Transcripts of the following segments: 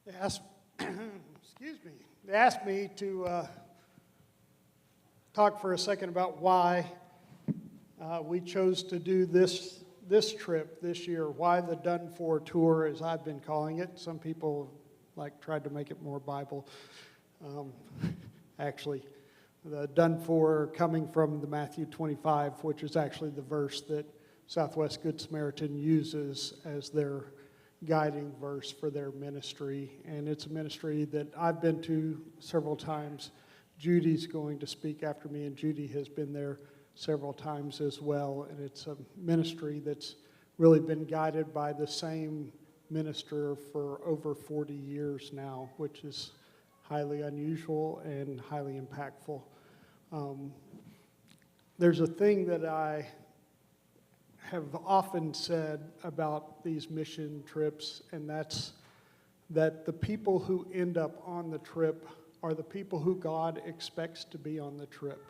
They asked, excuse me, they asked me to talk for a second about why we chose to do this trip this year, why the Done For tour, as I've been calling it. Some people tried to make it more Bible. Actually, the Done For coming from the Matthew 25, which is actually the verse that Southwest Good Samaritan uses as their guiding verse for their ministry. And it's a ministry that I've been to several times. Judy's going to speak after me, and Judy has been there several times as well. And it's a ministry that's really been guided by the same minister for over 40 years now, which is highly unusual and highly impactful. There's a thing that I have often said about these mission trips, and that's that the people who end up on the trip are the people who God expects to be on the trip.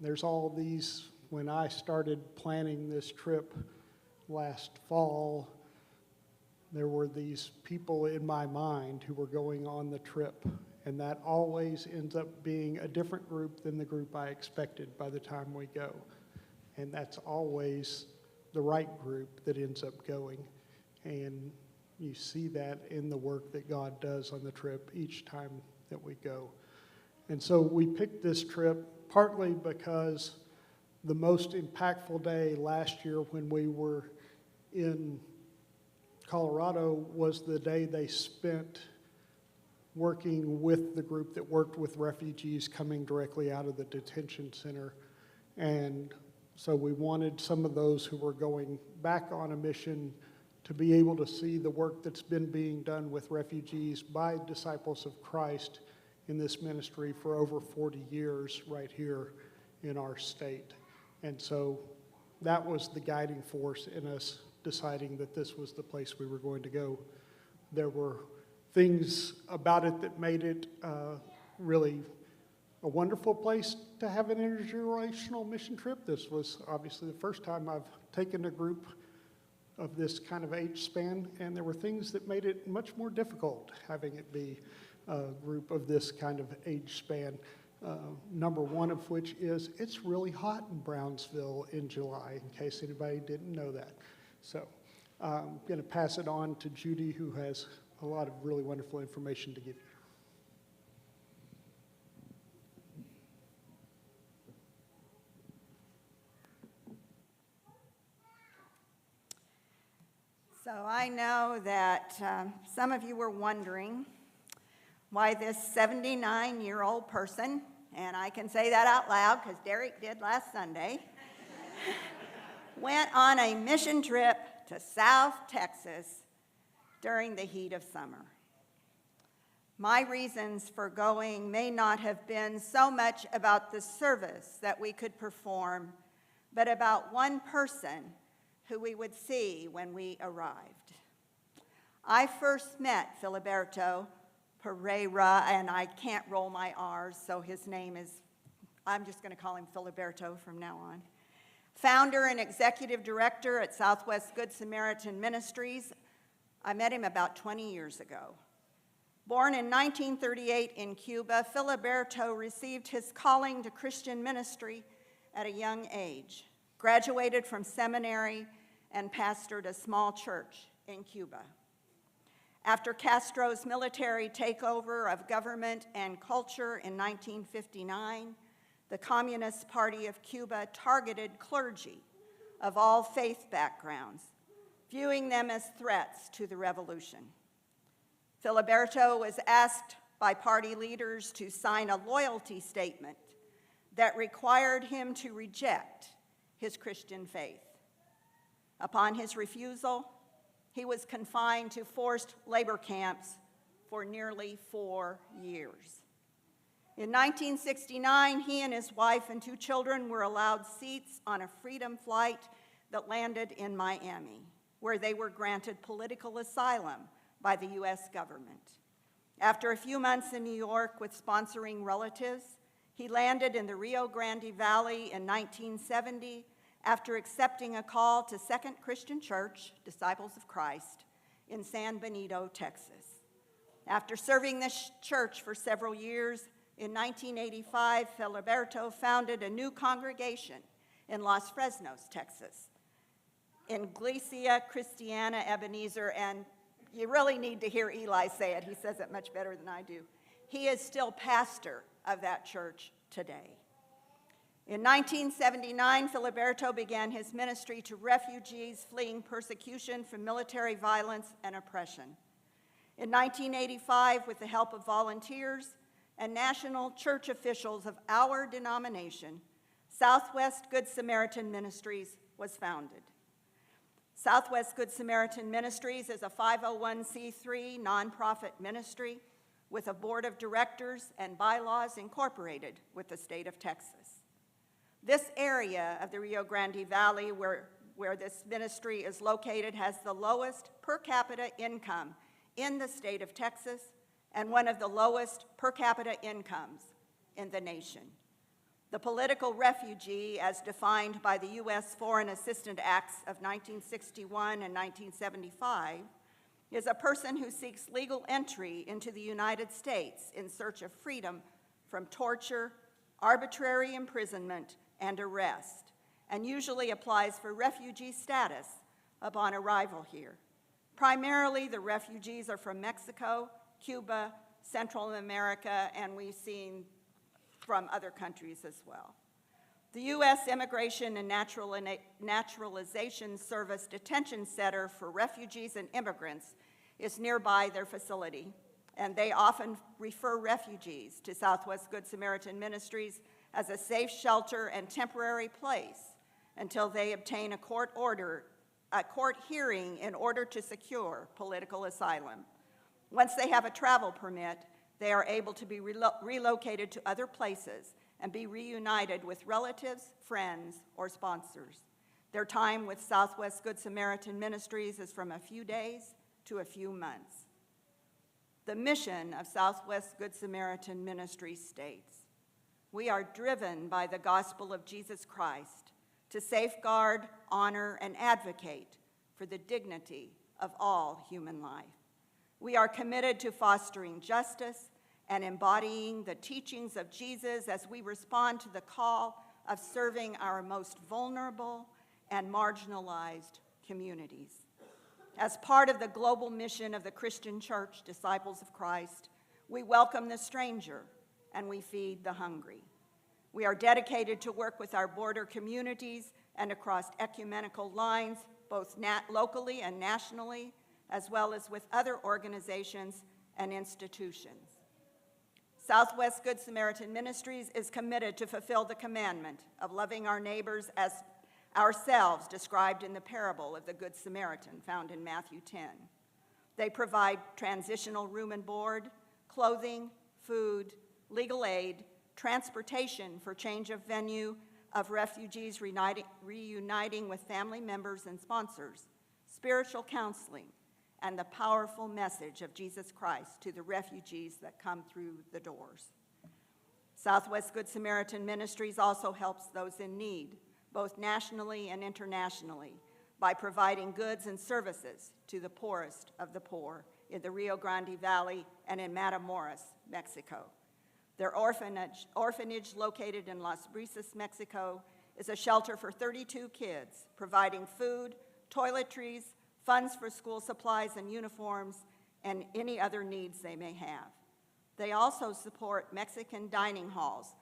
There's all these, when I started planning this trip last fall, there were these people in my mind who were going on the trip, and that always ends up being a different group than the group I expected by the time we go. And that's always the right group that ends up going. And you see that in the work that God does on the trip each time that we go. And so we picked this trip partly because the most impactful day last year when we were in Colorado was the day they spent working with the group that worked with refugees coming directly out of the detention center. And so we wanted some of those who were going back on a mission to be able to see the work that's been being done with refugees by disciples of Christ in this ministry for over 40 years right here in our state. And so that was the guiding force in us deciding that this was the place we were going to go. There were things about it that made it really a wonderful place to have an intergenerational mission trip. This was obviously the first time I've taken a group of this kind of age span, and there were things that made it much more difficult having it be a group of this kind of age span. Number one of which is it's really hot in Brownsville in July, in case anybody didn't know that. So I'm going to pass it on to Judy, who has a lot of really wonderful information to give you. So I know that some of you were wondering why this 79-year-old person, and I can say that out loud because Derek did last Sunday, went on a mission trip to South Texas during the heat of summer. My reasons for going may not have been so much about the service that we could perform, but about one person who we would see when we arrived. I first met Filiberto Pereira, and I can't roll my R's, so his name is, I'm just going to call him Filiberto from now on. Founder and executive director at Southwest Good Samaritan Ministries. I met him about 20 years ago. Born in 1938 in Cuba, Filiberto received his calling to Christian ministry at a young age, graduated from seminary, and pastored a small church in Cuba. After Castro's military takeover of government and culture in 1959, the Communist Party of Cuba targeted clergy of all faith backgrounds, viewing them as threats to the revolution. Filiberto was asked by party leaders to sign a loyalty statement that required him to reject his Christian faith. Upon his refusal, he was confined to forced labor camps for nearly 4 years. In 1969, he and his wife and 2 children were allowed seats on a freedom flight that landed in Miami, where they were granted political asylum by the U.S. government. After a few months in New York with sponsoring relatives, he landed in the Rio Grande Valley in 1970 after accepting a call to Second Christian Church, Disciples of Christ, in San Benito, Texas. After serving this church for several years, in 1985, Filiberto founded a new congregation in Los Fresnos, Texas, in Iglesia Cristiana Ebenezer, and you really need to hear Eli say it. He says it much better than I do. He is still pastor of that church today. In 1979, Filiberto began his ministry to refugees fleeing persecution from military violence and oppression. In 1985, with the help of volunteers and national church officials of our denomination, Southwest Good Samaritan Ministries was founded. Southwest Good Samaritan Ministries is a 501c3 nonprofit ministry with a board of directors and bylaws incorporated with the state of Texas. This area of the Rio Grande Valley where this ministry is located has the lowest per capita income in the state of Texas and one of the lowest per capita incomes in the nation. The political refugee, as defined by the U.S. Foreign Assistance Acts of 1961 and 1975, is a person who seeks legal entry into the United States in search of freedom from torture, arbitrary imprisonment, and arrest, and usually applies for refugee status upon arrival here. Primarily, the refugees are from Mexico, Cuba, Central America, and we've seen from other countries as well. The U.S. Immigration and Naturalization Service Detention Center for Refugees and Immigrants is nearby their facility, and they often refer refugees to Southwest Good Samaritan Ministries as a safe shelter and temporary place until they obtain a court hearing in order to secure political asylum. Once they have a travel permit, they are able to be relocated to other places and be reunited with relatives, friends, or sponsors. Their time with Southwest Good Samaritan Ministries is from a few days to a few months. The mission of Southwest Good Samaritan Ministries states, "We are driven by the gospel of Jesus Christ to safeguard, honor, and advocate for the dignity of all human life. We are committed to fostering justice and embodying the teachings of Jesus as we respond to the call of serving our most vulnerable and marginalized communities. As part of the global mission of the Christian Church, Disciples of Christ, we welcome the stranger and we feed the hungry. We are dedicated to work with our border communities and across ecumenical lines, both locally and nationally, as well as with other organizations and institutions. Southwest Good Samaritan Ministries is committed to fulfill the commandment of loving our neighbors as ourselves, described in the parable of the Good Samaritan found in Matthew 10. They provide transitional room and board, clothing, food, legal aid, transportation for change of venue of refugees reuniting with family members and sponsors, spiritual counseling, and the powerful message of Jesus Christ to the refugees that come through the doors. Southwest Good Samaritan Ministries also helps those in need, both nationally and internationally, by providing goods and services to the poorest of the poor in the Rio Grande Valley and in Matamoros, Mexico. Their orphanage located in Las Brisas, Mexico, is a shelter for 32 kids, providing food, toiletries, funds for school supplies and uniforms, and any other needs they may have. They also support Mexican dining halls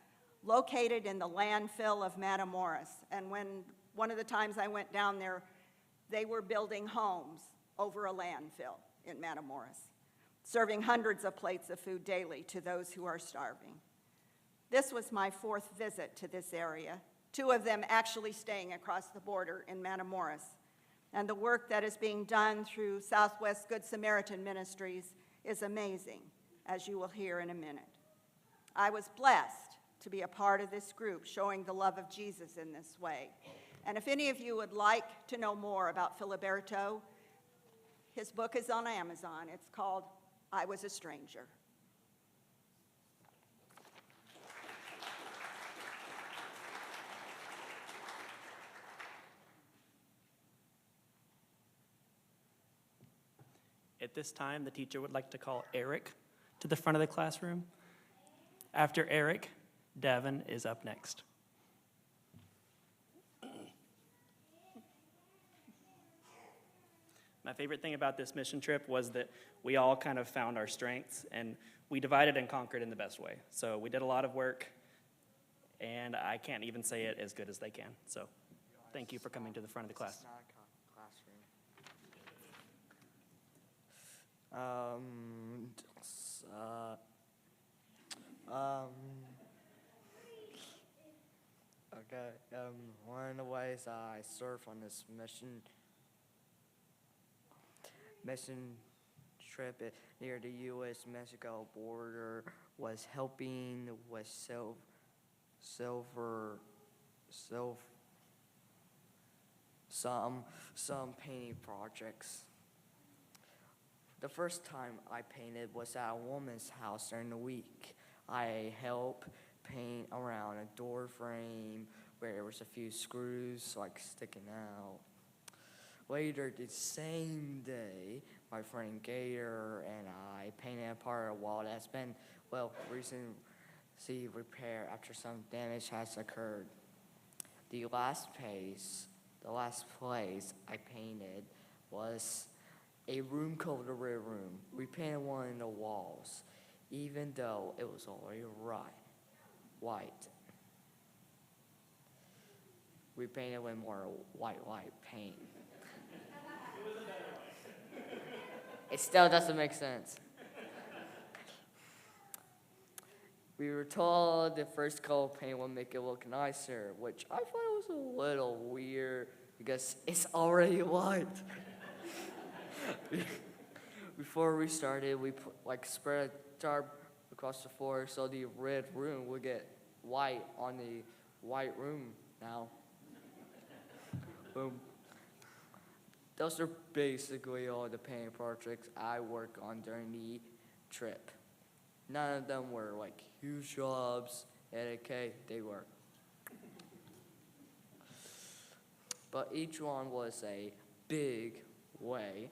located in the landfill of Matamoros. And one of the times I went down there, they were building homes over a landfill in Matamoros, serving hundreds of plates of food daily to those who are starving. This was my fourth visit to this area, 2 of them actually staying across the border in Matamoros. And the work that is being done through Southwest Good Samaritan Ministries is amazing, as you will hear in a minute. I was blessed to be a part of this group showing the love of Jesus in this way. And if any of you would like to know more about Filiberto, his book is on Amazon. It's called I Was a Stranger. At this time, the teacher would like to call Eric to the front of the classroom. After Eric, Davin is up next. My favorite thing about this mission trip was that we all kind of found our strengths, and we divided and conquered in the best way. So we did a lot of work, and I can't even say it as good as they can. So thank you for coming to the front of the class. It's not a classroom. Okay, one of the ways I serve on this mission trip near the U.S.-Mexico border was helping with some painting projects. The first time I painted was at a woman's house during the week. I helped paint around a door frame where there was a few screws like sticking out. Later the same day, my friend Gator and I painted a part of a wall that's been, recently repaired after some damage has occurred. The last place I painted was a room called the Red Room. We painted one of the walls, even though it was already white. We painted with more white paint. It still doesn't make sense. We were told the first coat of paint would make it look nicer, which I thought was a little weird because it's already white. Before we started, we spread a tarp across the floor so the red room would get white on the white room now. Boom. Those are basically all the painting projects I worked on during the trip. None of them were huge jobs at AK, they were. But each one was a big way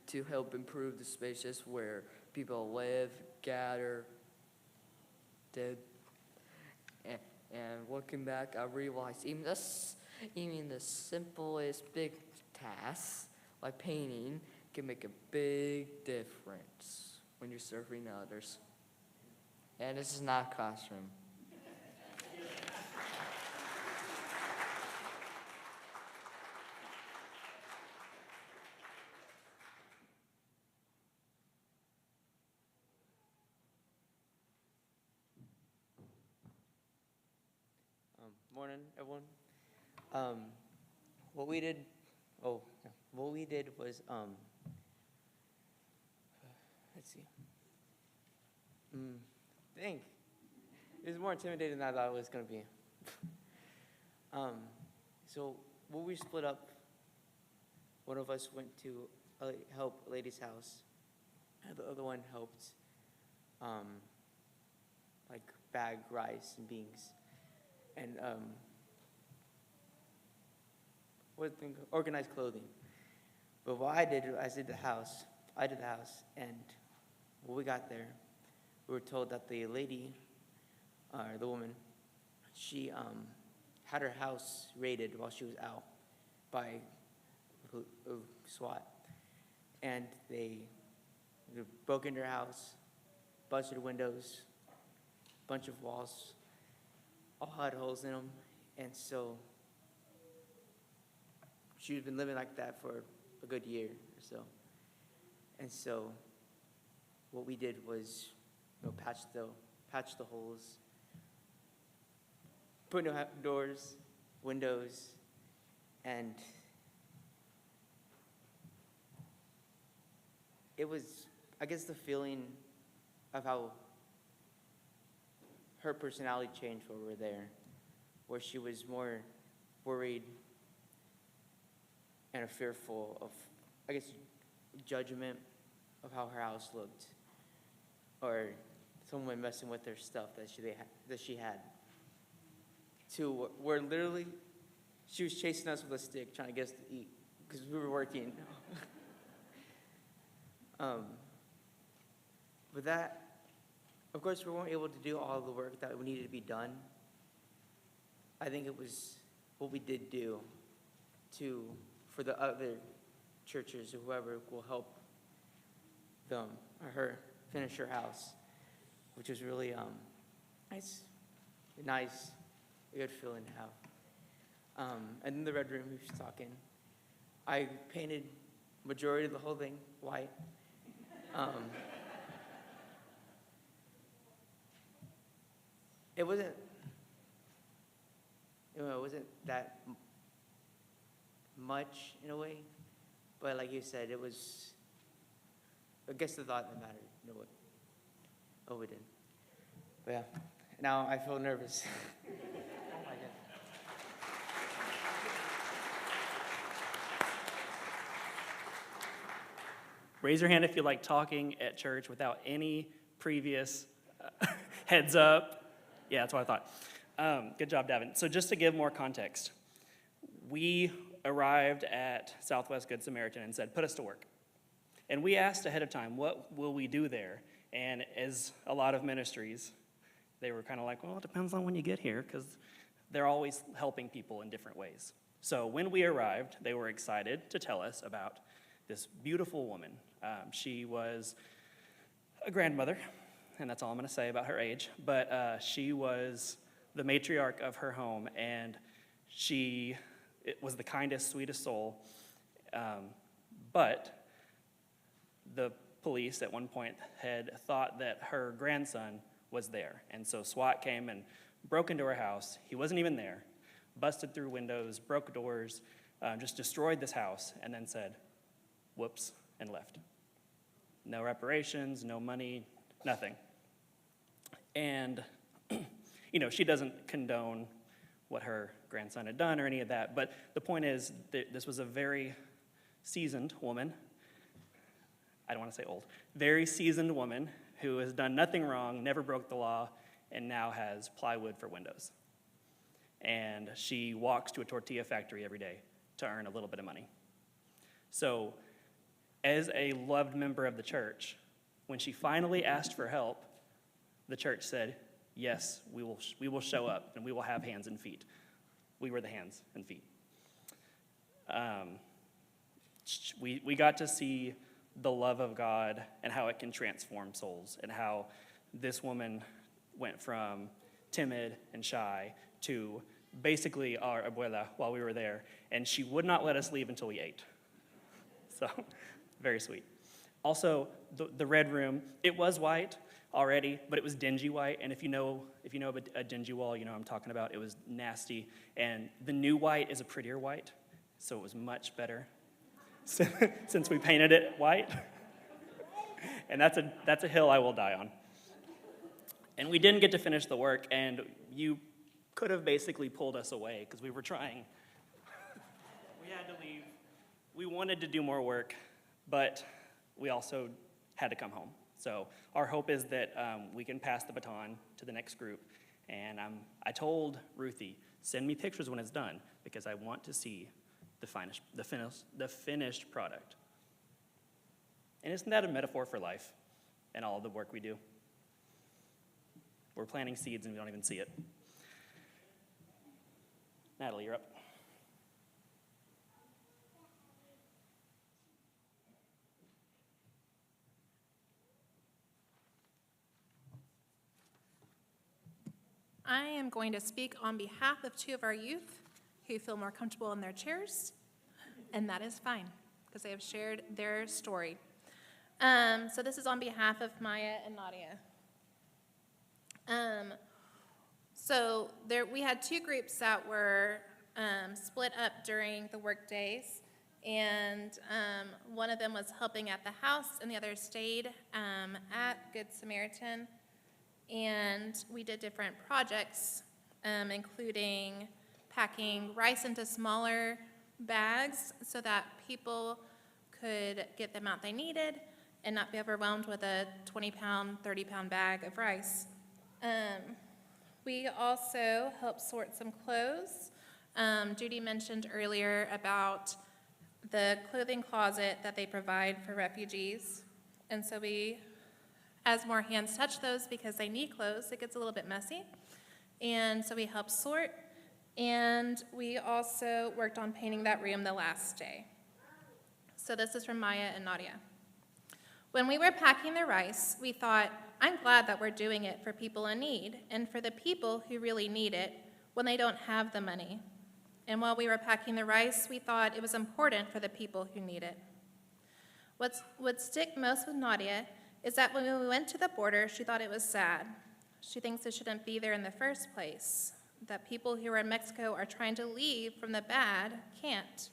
to help improve the spaces where people live, gather, did. And looking back, I realized even the simplest big tasks, like painting, can make a big difference when you're serving others. And this is not a classroom. Morning, everyone. What we did was, let's see. Dang, it was more intimidating than I thought it was gonna be. So when we split up, one of us went to help a lady's house, and the other one helped, bag rice and beans. And organized clothing. But what I did the house, and when we got there, we were told that the lady, or the woman, she had her house raided while she was out by SWAT. And they broke into her house, busted windows, bunch of walls, all had holes in them, and so she'd been living like that for a good year or so. And so what we did was patch the holes, put new doors, windows, and it was, I guess, the feeling of how her personality changed while we were there, where she was more worried and fearful of, I guess, judgment of how her house looked, or someone messing with her stuff that she had. To where literally she was chasing us with a stick, trying to get us to eat because we were working. With that, of course, we weren't able to do all the work that needed to be done. I think it was what we did do for the other churches or whoever will help them or her finish her house, which was really nice, a good feeling to have. And then the red room, we was talking. I painted majority of the whole thing white. It wasn't that much in a way, but like you said, it was, I guess, the thought that mattered in a way. Oh, we did. But yeah, now I feel nervous. Oh my God. Raise your hand if you like talking at church without any previous heads up. Yeah, that's what I thought. Good job, Davin. So just to give more context, we arrived at Southwest Good Samaritan and said, put us to work. And we asked ahead of time, what will we do there? And as a lot of ministries, they were kind of like, well, it depends on when you get here, because they're always helping people in different ways. So when we arrived, they were excited to tell us about this beautiful woman. She was a grandmother, and that's all I'm going to say about her age, but she was the matriarch of her home, and it was the kindest, sweetest soul, but the police at one point had thought that her grandson was there, and so SWAT came and broke into her house. He wasn't even there, busted through windows, broke doors, just destroyed this house, and then said, whoops, and left. No reparations, no money, nothing. And, she doesn't condone what her grandson had done or any of that, but the point is that this was a very seasoned woman. I don't want to say old. Very seasoned woman who has done nothing wrong, never broke the law, and now has plywood for windows. And she walks to a tortilla factory every day to earn a little bit of money. So, as a loved member of the church, when she finally asked for help, the church said, yes, we will show up, and we will have hands and feet. We were the hands and feet. We got to see the love of God and how it can transform souls, and how this woman went from timid and shy to basically our abuela while we were there, and she would not let us leave until we ate. So, very sweet. Also, the red room, it was white already, but it was dingy white, and if you know a dingy wall, you know what I'm talking about. It was nasty, and the new white is a prettier white, so it was much better since we painted it white. And that's a hill I will die on. And we didn't get to finish the work, and you could have basically pulled us away because we were trying. We had to leave. We wanted to do more work, but we also had to come home. So our hope is that we can pass the baton to the next group. And I told Ruthie, send me pictures when it's done, because I want to see the finished product. And isn't that a metaphor for life and all of the work we do? We're planting seeds and we don't even see it. Natalie, you're up. I am going to speak on behalf of two of our youth who feel more comfortable in their chairs, and that is fine, because they have shared their story. So this is on behalf of Maya and Nadia. We had two groups that were split up during the work days, and one of them was helping at the house, and the other stayed at Good Samaritan. And we did different projects, including packing rice into smaller bags so that people could get the amount they needed and not be overwhelmed with a 20-pound, 30-pound bag of rice. We also helped sort some clothes. Judy mentioned earlier about the clothing closet that they provide for refugees. And so as more hands touch those because they need clothes, it gets a little bit messy. And so we helped sort, and we also worked on painting that room the last day. So this is from Maya and Nadia. When we were packing the rice, we thought, I'm glad that we're doing it for people in need and for the people who really need it when they don't have the money. And while we were packing the rice, we thought it was important for the people who need it. What would stick most with Nadia is that when we went to the border, she thought it was sad. She thinks it shouldn't be there in the first place, that people who are in Mexico are trying to leave from the bad can't.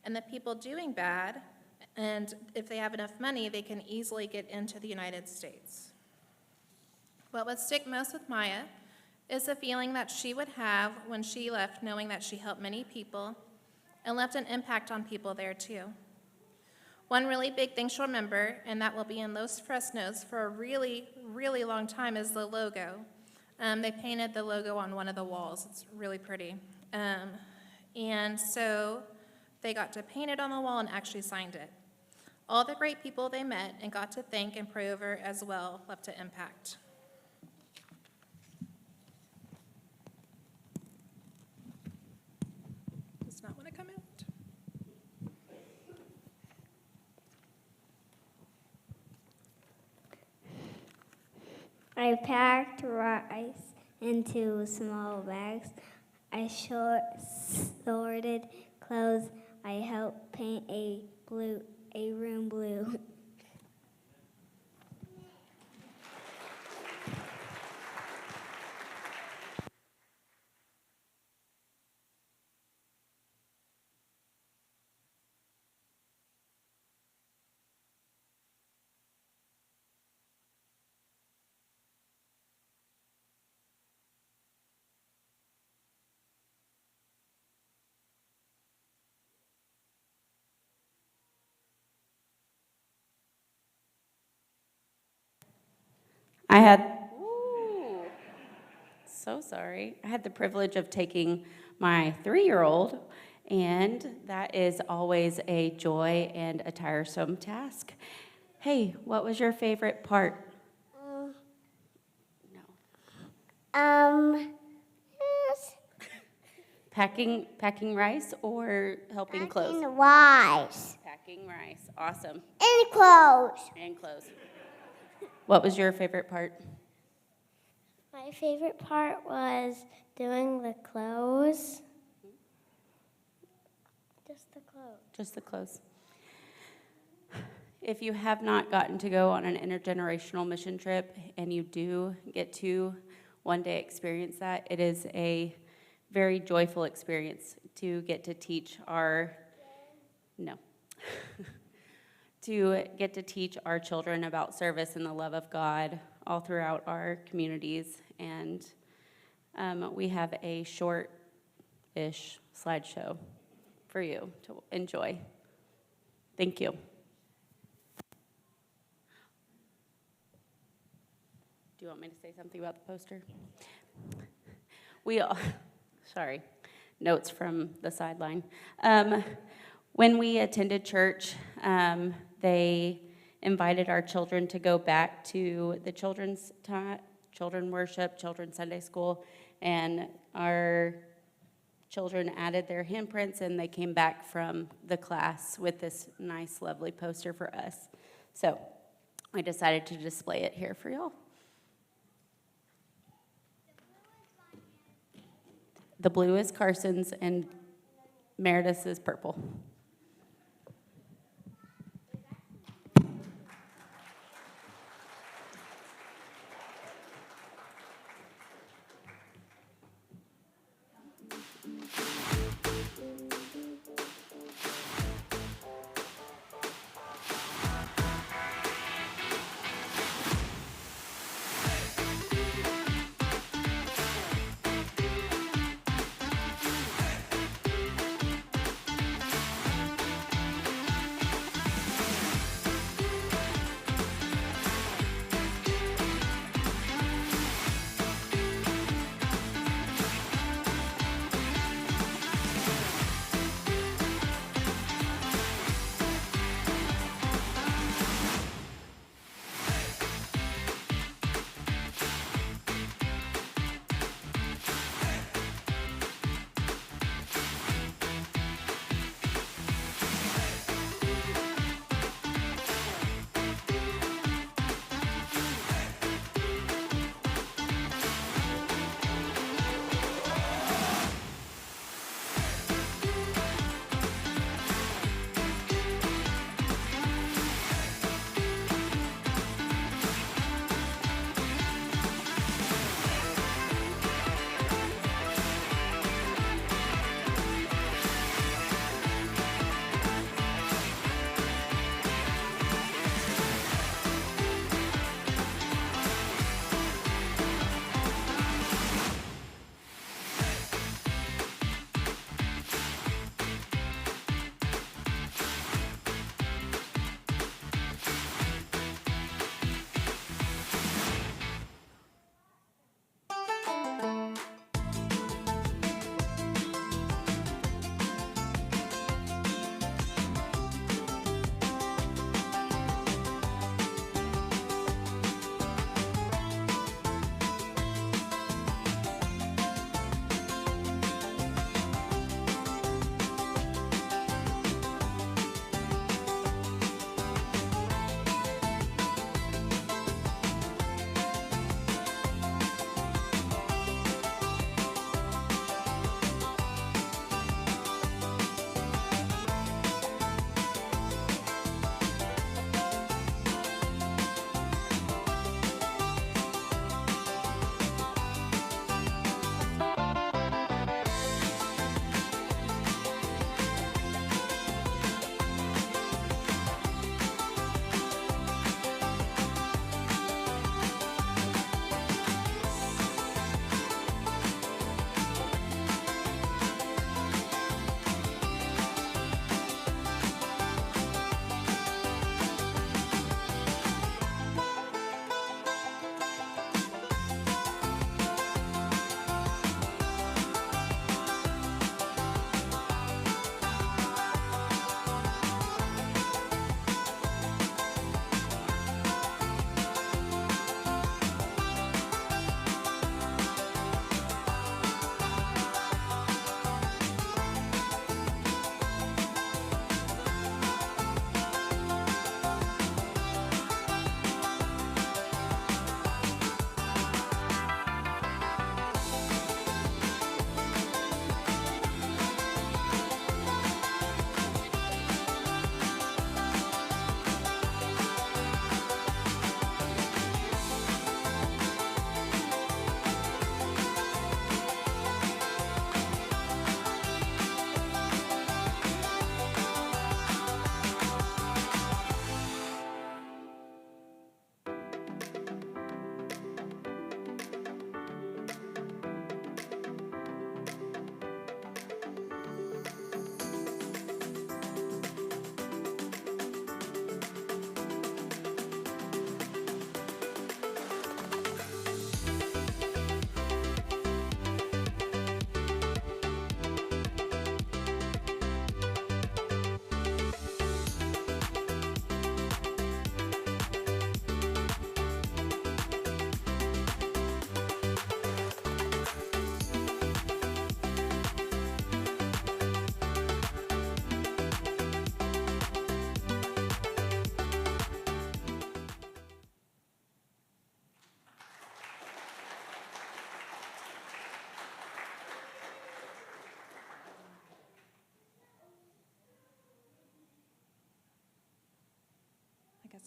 And the people doing bad, and if they have enough money, they can easily get into the United States. What would stick most with Maya is the feeling that she would have when she left, knowing that she helped many people and left an impact on people there too. One really big thing she'll remember, and that will be in Los Fresnos for a really, really long time, is the logo. They painted the logo on one of the walls. It's really pretty. And so they got to paint it on the wall and actually signed it. All the great people they met and got to thank and pray over as well left an impact. Does not want to come out. I packed rice into small bags. I sorted clothes. I helped paint a room blue. I had, so sorry. I had the privilege of taking my 3-year-old, and that is always a joy and a tiresome task. Hey, what was your favorite part? No. Yes. Packing rice or helping clothes? Packing rice. Packing rice. Awesome. And clothes. And clothes. What was your favorite part? My favorite part was doing the clothes. Just the clothes. Just the clothes. If you have not gotten to go on an intergenerational mission trip and you do get to one day experience that, it is a very joyful experience to get to teach our children about service and the love of God all throughout our communities. And we have a short-ish slideshow for you to enjoy. Thank you. Do you want me to say something about the poster? Notes from the sideline. When we attended church, they invited our children to go back to the children worship, children's Sunday school, and our children added their handprints, and they came back from the class with this nice, lovely poster for us. So we decided to display it here for y'all. The blue is Carson's, and Meredith's is purple.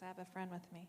I have a friend with me.